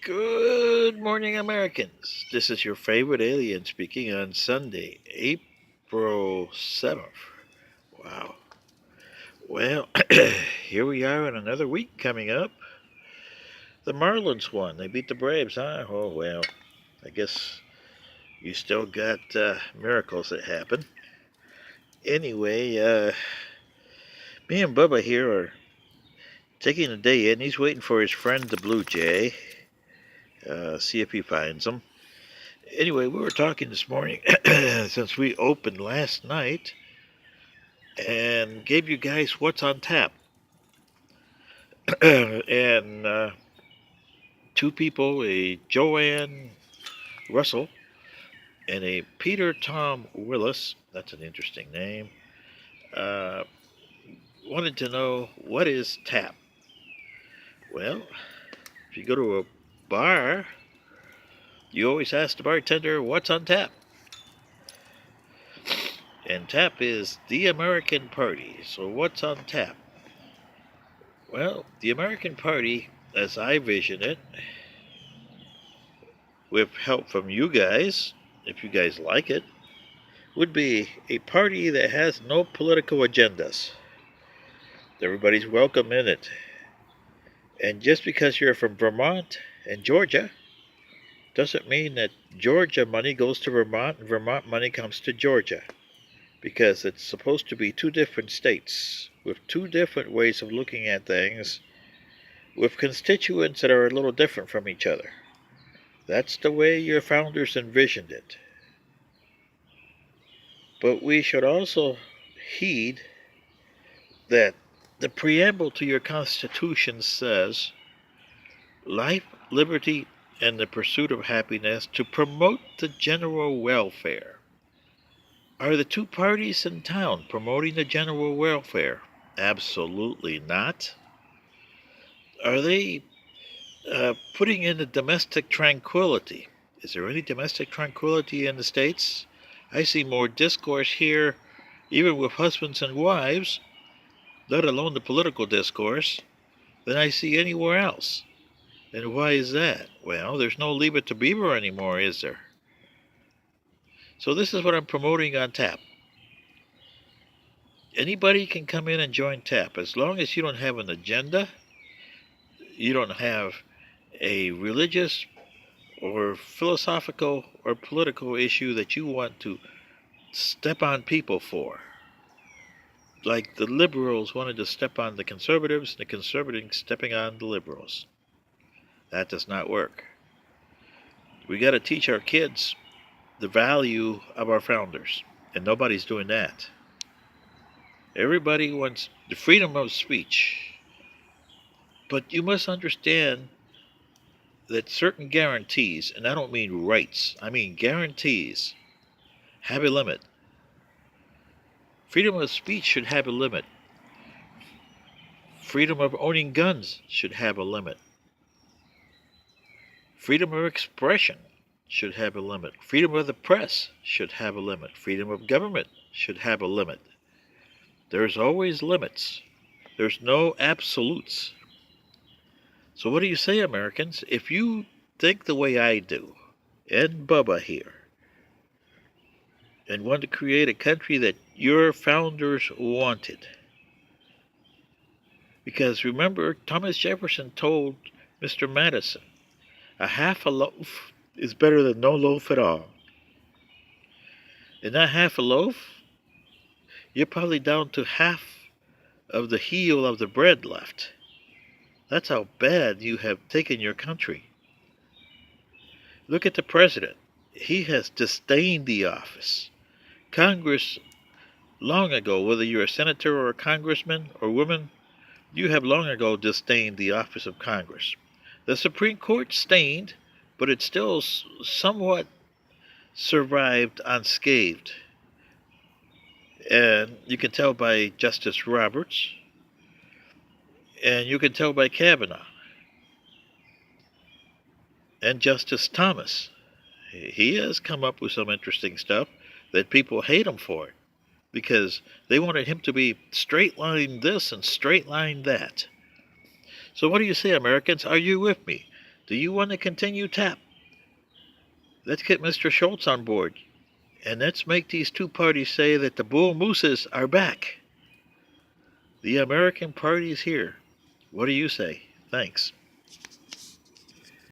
Good morning, Americans. This is your favorite alien speaking on Sunday, April 7th. Wow. Well, here we are in another week coming up. The Marlins won. They beat the Braves, huh? Oh, well, I guess you still got miracles that happen. Anyway, me and Bubba here are taking a day in. He's waiting for his friend, the Blue Jay. See if he finds him. Anyway, we were talking this morning since we opened last night and gave you guys what's on tap. and two people, a Joanne Russell and a Peter Tom Willis, that's an interesting name, uh, wanted to know what is tap. Well, if you go to a bar, you always ask the bartender what's on tap. And tap is the American Party. So what's on tap? Well, the American Party, as I vision it, with help from you guys, if you guys like it, would be a party that has no political agendas. Everybody's welcome in it. And just because you're from Vermont and Georgia doesn't mean that Georgia money goes to Vermont and Vermont money comes to Georgia. Because it's supposed to be two different states with two different ways of looking at things, with constituents that are a little different from each other. That's the way your founders envisioned it. But we should also heed that the preamble to your Constitution says life, liberty, and the pursuit of happiness to promote the general welfare. Are the two parties in town promoting the general welfare? Absolutely not. Are they putting in the domestic tranquility? Is there any domestic tranquility in the States? I see more discourse here, even with husbands and wives, let alone the political discourse, than I see anywhere else. And why is that? Well, there's no Leave It to Beaver anymore, is there? So this is what I'm promoting on TAP. Anybody can come in and join TAP as long as you don't have an agenda, you don't have a religious or philosophical or political issue that you want to step on people for. Like the liberals wanted to step on the conservatives, and the conservatives stepping on the liberals. That does not work. We got to teach our kids the value of our founders, and nobody's doing that. Everybody wants the freedom of speech, but you must understand that certain guarantees, and I don't mean rights, I mean guarantees, have a limit. Freedom of speech should have a limit. Freedom of owning guns should have a limit. Freedom of expression should have a limit. Freedom of the press should have a limit. Freedom of government should have a limit. There's always limits. There's no absolutes. So what do you say, Americans? If you think the way I do, and Bubba here, and want to create a country that your founders wanted, because remember, Thomas Jefferson told Mr. Madison, a half a loaf is better than no loaf at all. And that half a loaf, you're probably down to half of the heel of the bread left. That's how bad you have taken your country. Look at the president. He has disdained the office. Congress, long ago, whether you're a senator or a congressman or woman, you have long ago disdained the office of Congress. The Supreme Court stained, but it still somewhat survived unscathed. And you can tell by Justice Roberts, and you can tell by Kavanaugh, and Justice Thomas. He has come up with some interesting stuff that people hate him for, because they wanted him to be straight line this and straight line that. So what do you say, Americans? Are you with me? Do you want to continue, Tap? Let's get Mr. Schultz on board, and let's make these two parties say that the bull mooses are back. The American party is here. What do you say? Thanks.